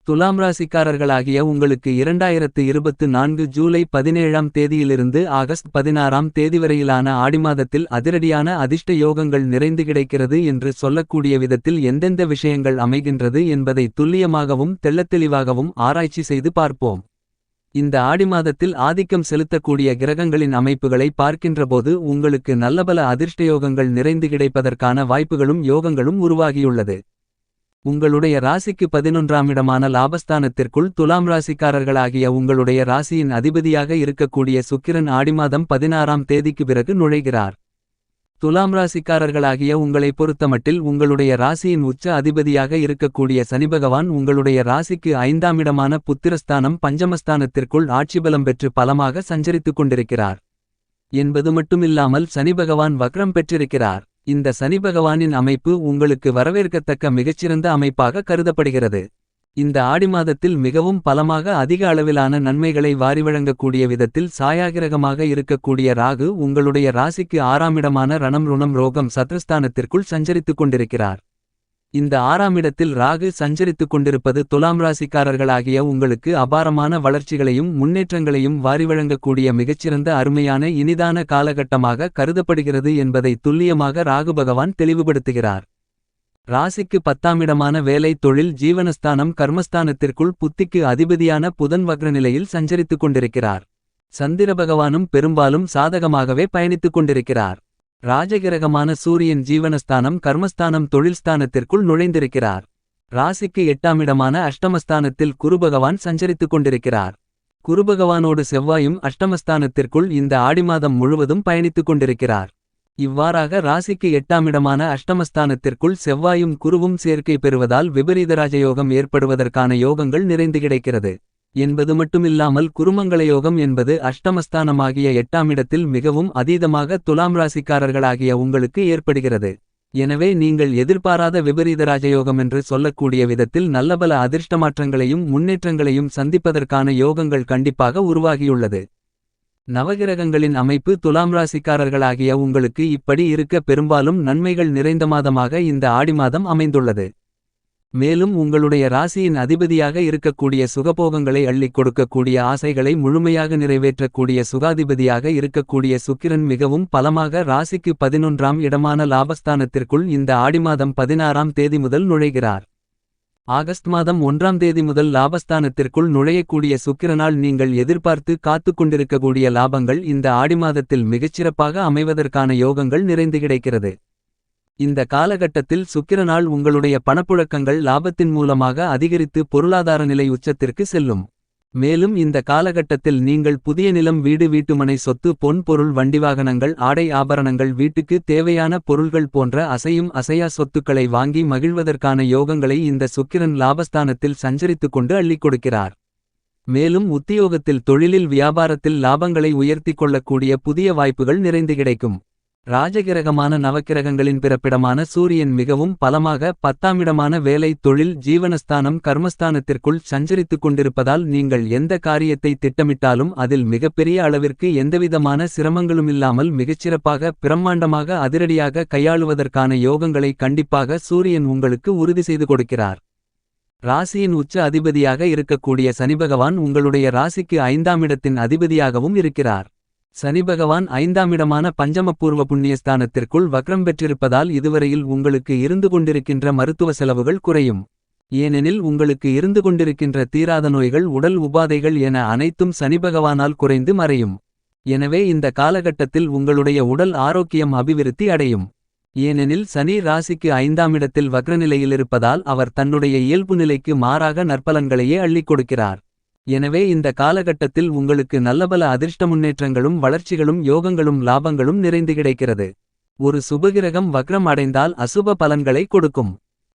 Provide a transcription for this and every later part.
துலாம் ராசிக்காரர்களாகிய உங்களுக்கு 2024 ஜூலை 17ஆம் தேதியிலிருந்து ஆகஸ்ட் 16ஆம் தேதி வரையிலான ஆடிமாதத்தில் அதிரடியான அதிர்ஷ்ட யோகங்கள் நிறைந்து கிடைக்கிறது என்று சொல்லக்கூடிய விதத்தில் எந்தெந்த விஷயங்கள் அமைகின்றது என்பதை துல்லியமாகவும் தெள்ளத்தெளிவாகவும் ஆராய்ச்சி செய்து பார்ப்போம். இந்த ஆடிமாதத்தில் ஆதிக்கம் செலுத்தக்கூடிய கிரகங்களின் அமைப்புகளை பார்க்கின்றபோது உங்களுக்கு நல்லபல அதிர்ஷ்டயோகங்கள் நிறைந்து கிடைப்பதற்கான வாய்ப்புகளும் யோகங்களும் உருவாகியுள்ளது. உங்களுடைய ராசிக்கு 11ஆம் இடமான லாபஸ்தானத்திற்குள் துலாம் ராசிக்காரர்களாகிய உங்களுடைய ராசியின் அதிபதியாக இருக்கக்கூடிய சுக்கிரன் ஆடிமாதம் 16ஆம் தேதிக்கு பிறகு நுழைகிறார். துலாம் ராசிக்காரர்களாகிய உங்களை பொறுத்தமட்டில் உங்களுடைய ராசியின் உச்ச அதிபதியாக இருக்கக்கூடிய சனிபகவான் உங்களுடைய ராசிக்கு 5ஆம் இடமான புத்திரஸ்தானம் பஞ்சமஸ்தானத்திற்குள் ஆட்சிபலம் பெற்று பலமாக சஞ்சரித்துக் கொண்டிருக்கிறார் என்பது மட்டுமில்லாமல் சனிபகவான் வக்ரம் பெற்றிருக்கிறார். இந்த சனிபகவானின் அமைப்பு உங்களுக்கு வரவேற்கத்தக்க மிகச்சிறந்த அமைப்பாக கருதப்படுகிறது. இந்த ஆடிமாதத்தில் மிகவும் பலமாக அதிக அளவிலான நன்மைகளை வாரிவழங்கக்கூடிய விதத்தில் சாயாகிரகமாக இருக்கக்கூடிய ராகு உங்களுடைய ராசிக்கு 6ஆம் இடமான ரணம் ருணம் ரோகம் சத்ருஸ்தானத்திற்குள் சஞ்சரித்துக் கொண்டிருக்கிறார். இந்த 6ஆம் இடத்தில் ராகு சஞ்சரித்துக் கொண்டிருப்பது துலாம் ராசிக்காரர்களாகிய உங்களுக்கு அபாரமான வளர்ச்சிகளையும் முன்னேற்றங்களையும் வாரிவழங்கக்கூடிய மிகச்சிறந்த அருமையான இனிதான காலகட்டமாக கருதப்படுகிறது என்பதை துல்லியமாக ராகு பகவான் தெளிவுபடுத்துகிறார். ராசிக்கு 10ஆம் இடமான வேலை தொழில் ஜீவனஸ்தானம் கர்மஸ்தானத்திற்குள் புத்திக்கு அதிபதியான புதன் வக்ர நிலையில் சஞ்சரித்துக் கொண்டிருக்கிறார். சந்திர பகவானும் பெரும்பாலும் சாதகமாகவே பயணித்துக் கொண்டிருக்கிறார். ராஜகிரகமான சூரியன் ஜீவனஸ்தானம் கர்மஸ்தானம் தொழில்ஸ்தானத்திற்குள் நுழைந்திருக்கிறார். ராசிக்கு 8ஆம் இடமான அஷ்டமஸ்தானத்தில் குருபகவான் சஞ்சரித்துக் கொண்டிருக்கிறார். குருபகவானோடு செவ்வாயும் அஷ்டமஸ்தானத்திற்குள் இந்த ஆடிமாதம் முழுவதும் பயணித்துக் கொண்டிருக்கிறார். இவ்வாறாக ராசிக்கு 8ஆம் இடமான அஷ்டமஸ்தானத்திற்குள் செவ்வாயும் குருவும் சேர்க்கை பெறுவதால் விபரீத ராஜயோகம் ஏற்படுவதற்கான யோகங்கள் நிறைந்து கிடைக்கிறது என்பது மட்டுமில்லாமல் குருமங்கள யோகம் என்பது அஷ்டமஸ்தானமாகிய 8ஆம் இடத்தில் மிகவும் அதீதமாக துலாம் ராசிக்காரர்களாகிய உங்களுக்கு ஏற்படுகிறது. எனவே நீங்கள் எதிர்பாராத விபரீத ராஜயோகம் என்று சொல்லக்கூடிய விதத்தில் நல்லபல அதிர்ஷ்டமாற்றங்களையும் முன்னேற்றங்களையும் சந்திப்பதற்கான யோகங்கள் கண்டிப்பாக உருவாகியுள்ளது. நவகிரகங்களின் அமைப்பு துலாம் ராசிக்காரர்களாகிய உங்களுக்கு இப்படி இருக்க பெரும்பாலும் நன்மைகள் நிறைந்த மாதமாக இந்த ஆடிமாதம் அமைந்துள்ளது. மேலும் உங்களுடைய ராசியின் அதிபதியாக இருக்கக்கூடிய சுகபோகங்களை அள்ளிக் கொடுக்கக்கூடிய ஆசைகளை முழுமையாக நிறைவேற்றக்கூடிய சுகாதிபதியாக இருக்கக்கூடிய சுக்கிரன் மிகவும் பலமாக ராசிக்கு 11ஆம் இடமான லாபஸ்தானத்திற்குள் இந்த ஆடிமாதம் 16ஆம் தேதி முதல் நுழைகிறார். ஆகஸ்ட் மாதம் 1ஆம் தேதி முதல் லாபஸ்தானத்திற்குள் நுழையக்கூடிய சுக்கிரனால் நீங்கள் எதிர்பார்த்து காத்துக் கொண்டிருக்கக்கூடிய லாபங்கள் இந்த ஆடிமாதத்தில் மிகச்சிறப்பாக அமைவதற்கான யோகங்கள் நிறைந்து கிடைக்கிறது. இந்த காலகட்டத்தில் சுக்கிரனால் உங்களுடைய பணப்புழக்கங்கள் லாபத்தின் மூலமாக அதிகரித்து பொருளாதார நிலை உச்சத்திற்கு செல்லும். மேலும் இந்த காலகட்டத்தில் நீங்கள் புதிய நிலம் வீடு வீட்டுமனை சொத்து பொன் பொருள் வண்டிவாகனங்கள் ஆடை ஆபரணங்கள் வீட்டுக்கு தேவையான பொருள்கள் போன்ற அசையும் அசையா சொத்துக்களை வாங்கி மகிழ்வதற்கான யோகங்களை இந்த சுக்கிரன் லாபஸ்தானத்தில் சஞ்சரித்துக் கொண்டு அள்ளிக் கொடுக்கிறார். மேலும் உத்தியோகத்தில் தொழிலில் வியாபாரத்தில் லாபங்களை உயர்த்திக் கொள்ளக்கூடிய புதிய வாய்ப்புகள் நிறைந்து கிடைக்கும். ராஜகிரகமான நவக்கிரகங்களின் பிறப்பிடமான சூரியன் மிகவும் பலமாக 10ஆம் இடமான வேலை தொழில் ஜீவனஸ்தானம் கர்மஸ்தானத்திற்குள் சஞ்சரித்துக் கொண்டிருப்பதால் நீங்கள் எந்த காரியத்தை திட்டமிட்டாலும் அதில் மிகப்பெரிய அளவிற்கு எந்தவிதமான சிரமங்களுமில்லாமல் மிகச்சிறப்பாக பிரம்மாண்டமாக அதிரடியாக கையாளுவதற்கான யோகங்களை கண்டிப்பாக சூரியன் உங்களுக்கு உறுதி செய்து கொடுக்கிறார். ராசியின் உச்ச அதிபதியாக இருக்கக்கூடிய சனிபகவான் உங்களுடைய ராசிக்கு 5ஆம் இடத்தின் அதிபதியாகவும் இருக்கிறார். சனிபகவான் 5ஆம் இடமான பஞ்சமபூர்வ புண்ணியஸ்தானத்திற்குள் வக்ரம் பெற்றிருப்பதால் இதுவரையில் உங்களுக்கு இருந்து கொண்டிருக்கின்ற மருத்துவ செலவுகள் குறையும். ஏனெனில் உங்களுக்கு இருந்து கொண்டிருக்கின்ற தீராத நோய்கள் உடல் உபாதைகள் என அனைத்தும் சனிபகவானால் குறைந்து மறையும். எனவே இந்த காலகட்டத்தில் உங்களுடைய உடல் ஆரோக்கியம் அபிவிருத்தி அடையும். ஏனெனில் சனி ராசிக்கு 5ஆம் இடத்தில் வக்ரநிலையிலிருப்பதால் அவர் தன்னுடைய இயல்பு நிலைக்கு மாறாக நற்பலன்களையே அள்ளிக் கொடுக்கிறார். எனவே இந்த காலகட்டத்தில் உங்களுக்கு நல்லபல அதிர்ஷ்ட முன்னேற்றங்களும் வளர்ச்சிகளும் யோகங்களும் லாபங்களும் நிறைந்து கிடைக்கிறது. ஒரு சுபகிரகம் வக்ரம் அடைந்தால் அசுப பலன்களை கொடுக்கும்.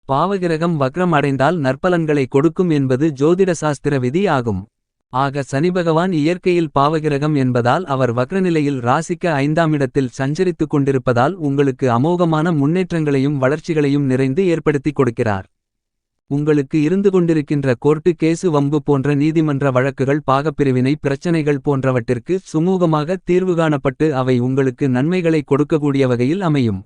பாவகிரகம் வக்ரம் அடைந்தால் நற்பலன்களை கொடுக்கும் என்பது ஜோதிட சாஸ்திர விதி ஆகும். ஆக சனிபகவான் இயற்கையில் பாவகிரகம் என்பதால் அவர் வக்ரநிலையில் ராசிக்கு 5ஆம் இடத்தில் சஞ்சரித்துக் கொண்டிருப்பதால் உங்களுக்கு அமோகமான முன்னேற்றங்களையும் வளர்ச்சிகளையும் நிறைந்து ஏற்படுத்திக் கொடுக்கிறார். உங்களுக்கு இருந்து கொண்டிருக்கின்ற கோர்ட்டு கேசு வம்பு போன்ற நீதிமன்ற வழக்குகள் பாகப்பிரிவினை பிரச்சனைகள் போன்றவற்றிற்கு சுமூகமாக தீர்வு காணப்பட்டு அவை உங்களுக்கு நன்மைகளை கொடுக்கக்கூடிய வகையில் அமையும்.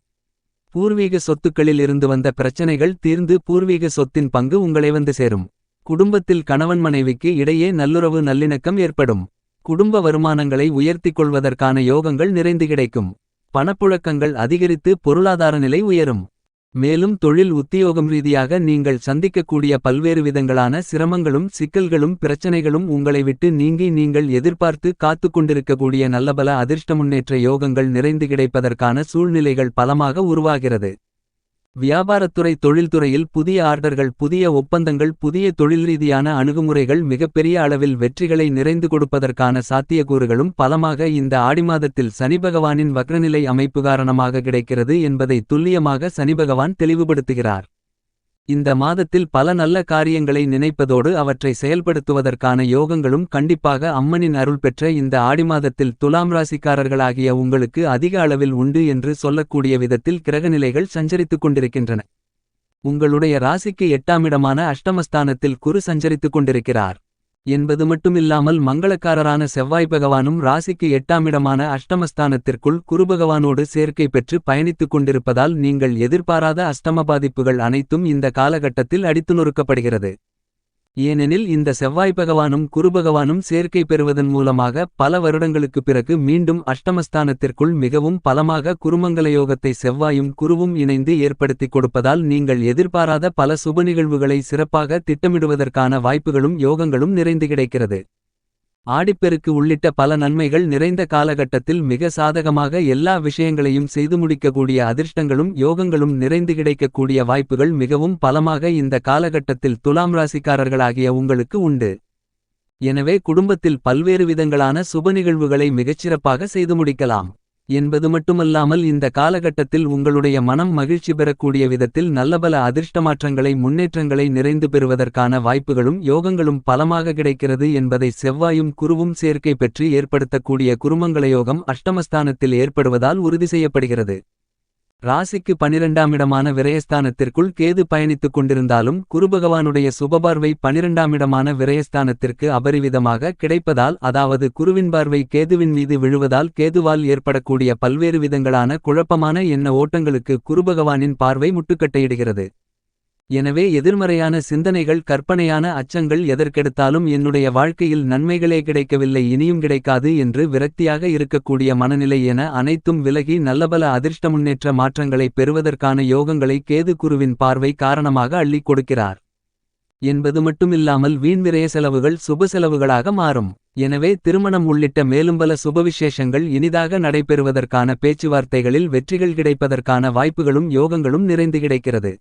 பூர்வீக சொத்துக்களில் இருந்து வந்த பிரச்சனைகள் தீர்ந்து பூர்வீக சொத்தின் பங்கு உங்களை வந்து சேரும். குடும்பத்தில் கணவன் மனைவிக்கு இடையே நல்லுறவு நல்லிணக்கம் ஏற்படும். குடும்ப வருமானங்களை உயர்த்திக் கொள்வதற்கான யோகங்கள் நிறைந்து கிடைக்கும். பணப்புழக்கங்கள் அதிகரித்து பொருளாதார நிலை உயரும். மேலும் தொழில் உத்தியோகம் ரீதியாக நீங்கள் சந்திக்கக்கூடிய பல்வேறு விதங்களான சிரமங்களும் சிக்கல்களும் பிரச்சனைகளும் உங்களை விட்டு நீங்கி நீங்கள் எதிர்பார்த்து காத்து கொண்டிருக்கக்கூடிய நல்லபல அதிர்ஷ்ட முன்னேற்ற யோகங்கள் நிறைந்து கிடைப்பதற்கான சூழ்நிலைகள் பலமாக உருவாகிறது. வியாபாரத்துறை தொழில்துறையில் புதிய ஆர்டர்கள் புதிய ஒப்பந்தங்கள் புதிய தொழில் ரீதியான அணுகுமுறைகள் மிகப்பெரிய அளவில் வெற்றிகளை நிறைந்து கொடுப்பதற்கான சாத்தியக்கூறுகளும் பலமாக இந்த ஆடிமாதத்தில் சனிபகவானின் வக்ரநிலை அமைப்பு காரணமாக கிடைக்கிறது என்பதை துல்லியமாக சனிபகவான் தெளிவுபடுத்துகிறார். இந்த மாதத்தில் பல நல்ல காரியங்களை நினைப்பதோடு அவற்றை செயல்படுத்துவதற்கான யோகங்களும் கண்டிப்பாக அம்மனின் அருள் பெற்ற இந்த ஆடிமாதத்தில் துலாம் ராசிக்காரர்களாகிய உங்களுக்கு அதிக அளவில் உண்டு என்று சொல்லக்கூடிய விதத்தில் கிரகநிலைகள் சஞ்சரித்துக் கொண்டிருக்கின்றன. உங்களுடைய ராசிக்கு 8ஆம் இடமான அஷ்டமஸ்தானத்தில் குரு சஞ்சரித்துக் கொண்டிருக்கிறார் என்பது மட்டுமில்லாமல் மங்களக்காரரான செவ்வாய் பகவானும் ராசிக்கு 8ஆம் இடமான அஷ்டமஸ்தானத்திற்குள் குருபகவானோடு சேர்க்கை பெற்று பயணித்துக் கொண்டிருப்பதால் நீங்கள் எதிர்பாராத அஷ்டம பாதிப்புகள் அனைத்தும் இந்த காலகட்டத்தில் அடித்து நொறுக்கப்படுகிறது. ஏனெனில் இந்த செவ்வாய் பகவானும் குருபகவானும் சேர்க்கை பெறுவதன் மூலமாக பல வருடங்களுக்கு பிறகு மீண்டும் அஷ்டமஸ்தானத்திற்குள் மிகவும் பலமாக குருமங்கலயோகத்தை செவ்வாயும் குருவும் இணைந்து ஏற்படுத்திக் கொடுப்பதால் நீங்கள் எதிர்பாராத பல சுப நிகழ்வுகளை சிறப்பாக திட்டமிடுவதற்கான வாய்ப்புகளும் யோகங்களும் நிறைந்து கிடைக்கிறது. ஆடிப்பெருக்கு உள்ளிட்ட பல நன்மைகள் நிறைந்த காலகட்டத்தில் மிக சாதகமாக எல்லா விஷயங்களையும் செய்து முடிக்கக்கூடிய அதிர்ஷ்டங்களும் யோகங்களும் நிறைந்து கிடைக்கக்கூடிய வாய்ப்புகள் மிகவும் பலமாக இந்த காலகட்டத்தில் துலாம் ராசிக்காரர்களாகிய உங்களுக்கு உண்டு. எனவே குடும்பத்தில் பல்வேறு விதங்களான சுப நிகழ்வுகளை மிகச்சிறப்பாக செய்து முடிக்கலாம் என்பது மட்டுமல்லாமல் இந்த காலகட்டத்தில் உங்களுடைய மனம் மகிழ்ச்சி பெறக்கூடிய விதத்தில் நல்லபல அதிர்ஷ்டமாற்றங்களை முன்னேற்றங்களை நிறைந்து பெறுவதற்கான வாய்ப்புகளும் யோகங்களும் பலமாக கிடைக்கிறது என்பதை செவ்வாயும் குருவும் சேர்க்கை பெற்று ஏற்படுத்தக்கூடிய குருமங்கலயோகம் அஷ்டமஸ்தானத்தில் ஏற்படுவதால் உறுதி செய்யப்படுகிறது. ராசிக்கு 12ஆம் இடமான விரயஸ்தானத்திற்குள் கேது பயணித்துக் கொண்டிருந்தாலும் குருபகவானுடைய சுபபார்வை 12ஆம் இடமான விரயஸ்தானத்திற்கு அபரிவிதமாக கிடைப்பதால் அதாவது குருவின் பார்வை கேதுவின் மீது விழுவதால் கேதுவால் ஏற்படக்கூடிய பல்வேறு விதங்களான குழப்பமான எண்ண ஓட்டங்களுக்கு குருபகவானின் பார்வை முட்டுக்கட்டையிடுகிறது. எனவே எதிர்மறையான சிந்தனைகள் கற்பனையான அச்சங்கள் எதற்கெடுத்தாலும் என்னுடைய வாழ்க்கையில் நன்மைகளே கிடைக்கவில்லை இனியும் கிடைக்காது என்று விரக்தியாக இருக்கக்கூடிய மனநிலை என அனைத்தும் விலகி நல்லபல அதிர்ஷ்ட முன்னேற்ற மாற்றங்களை பெறுவதற்கான யோகங்களை கேது குருவின் பார்வை காரணமாக அள்ளிக் கொடுக்கிறார் என்பது மட்டுமில்லாமல் வீண்விரய செலவுகள் சுப செலவுகளாக மாறும். எனவே திருமணம் உள்ளிட்ட மேலும் பல சுபவிசேஷங்கள் இனிதாக நடைபெறுவதற்கான பேச்சுவார்த்தைகளில் வெற்றிகள் கிடைப்பதற்கான வாய்ப்புகளும் யோகங்களும் நிறைந்து கிடைக்கிறது.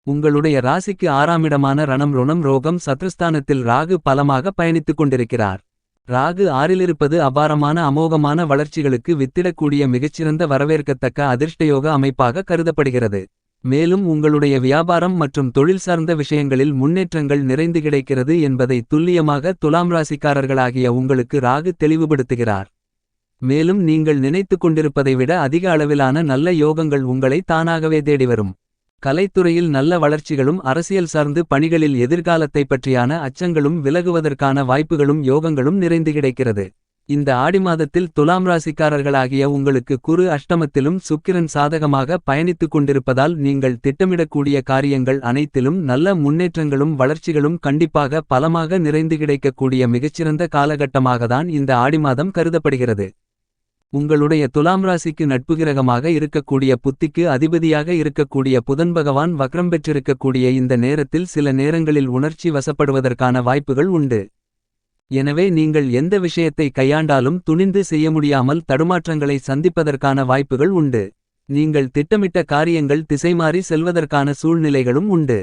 உங்களுடைய ராசிக்கு 6ஆம் இடமான ரணம் ருணம் ரோகம் சத்ருஸ்தானத்தில் ராகு பலமாக பயணித்துக் கொண்டிருக்கிறார். ராகு 6இலிருப்பது அபாரமான அமோகமான வளர்ச்சிகளுக்கு வித்திடக்கூடிய மிகச்சிறந்த வரவேற்கத்தக்க அதிர்ஷ்டயோக அமைப்பாக கருதப்படுகிறது. மேலும் உங்களுடைய வியாபாரம் மற்றும் தொழில் சார்ந்த விஷயங்களில் முன்னேற்றங்கள் நிறைந்து கிடைக்கிறது என்பதை துல்லியமாக துலாம் ராசிக்காரர்களாகிய உங்களுக்கு ராகு தெளிவுபடுத்துகிறார். மேலும் நீங்கள் நினைத்து கொண்டிருப்பதை விட அதிக அளவிலான நல்ல யோகங்கள் உங்களை தானாகவே தேடிவரும். கலைத்துறையில் நல்ல வளர்ச்சிகளும் அரசியல் சார்ந்து பணிகளில் எதிர்காலத்தை பற்றியான அச்சங்களும் விலகுவதற்கான வாய்ப்புகளும் யோகங்களும் நிறைந்து கிடைக்கிறது. இந்த ஆடிமாதத்தில் துலாம் ராசிக்காரர்களாகிய உங்களுக்கு குரு அஷ்டமத்திலும் சுக்கிரன் சாதகமாக பயணித்துக் கொண்டிருப்பதால் நீங்கள் திட்டமிடக்கூடிய காரியங்கள் அனைத்திலும் நல்ல முன்னேற்றங்களும் வளர்ச்சிகளும் கண்டிப்பாக பலமாக நிறைந்து கிடைக்கக்கூடிய மிகச்சிறந்த காலகட்டமாகத்தான் இந்த ஆடிமாதம் கருதப்படுகிறது. உங்களுடைய துலாம் ராசிக்கு நட்புகிரகமாக இருக்கக்கூடிய புத்திக்கு அதிபதியாக இருக்கக்கூடிய புதன் பகவான் வக்ரம் பெற்றிருக்கக்கூடிய இந்த நேரத்தில் சில நேரங்களில் உணர்ச்சி வசப்படுவதற்கான வாய்ப்புகள் உண்டு. எனவே நீங்கள் எந்த விஷயத்தை கையாண்டாலும் துணிந்து செய்ய முடியாமல் தடுமாற்றங்களை சந்திப்பதற்கான வாய்ப்புகள் உண்டு. நீங்கள் திட்டமிட்ட காரியங்கள் திசைமாறி செல்வதற்கான சூழ்நிலைகளும் உண்டு.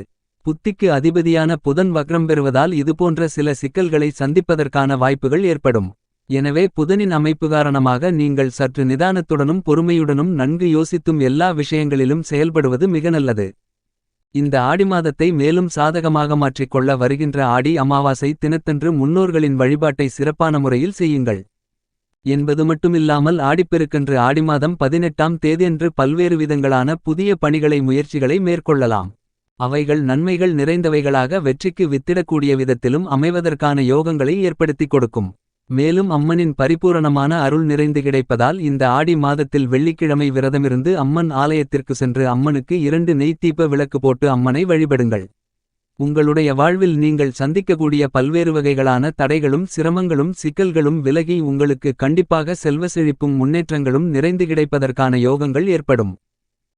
புத்திக்கு அதிபதியான புதன் வக்ரம் பெறுவதால் இதுபோன்ற சில சிக்கல்களை சந்திப்பதற்கான வாய்ப்புகள் ஏற்படும். எனவே புதனின் அமைப்பு காரணமாக நீங்கள் சற்று நிதானத்துடனும் பொறுமையுடனும் நன்கு யோசித்தும் எல்லா விஷயங்களிலும் செயல்படுவது மிக நல்லது. இந்த ஆடிமாதத்தை மேலும் சாதகமாக மாற்றிக்கொள்ள வருகின்ற ஆடி அமாவாசை தினத்தன்று முன்னோர்களின் வழிபாட்டை சிறப்பான முறையில் செய்யுங்கள் என்பது மட்டுமில்லாமல் ஆடிப்பெருக்கன்று ஆடிமாதம் 18ஆம் தேதியன்று பல்வேறு விதங்களான புதிய பணிகளை முயற்சிகளை மேற்கொள்ளலாம். அவைகள் நன்மைகள் நிறைந்தவைகளாக வெற்றிக்கு வித்திடக்கூடிய விதத்திலும் அமைவதற்கான யோகங்களை ஏற்படுத்திக் கொடுக்கும். மேலும் அம்மனின் பரிபூரணமான அருள் நிறைந்து கிடைப்பதால் இந்த ஆடி மாதத்தில் வெள்ளிக்கிழமை விரதமிருந்து அம்மன் ஆலயத்திற்கு சென்று அம்மனுக்கு 2 நெய் தீப விளக்கு போட்டு அம்மனை வழிபடுங்கள். உங்களுடைய வாழ்வில் நீங்கள் சந்திக்கக்கூடிய பல்வேறு வகைகளான தடைகளும் சிரமங்களும் சிக்கல்களும் விலகி உங்களுக்கு கண்டிப்பாக செல்வ செழிப்பும் முன்னேற்றங்களும் நிறைந்து கிடைப்பதற்கான யோகங்கள் ஏற்படும்.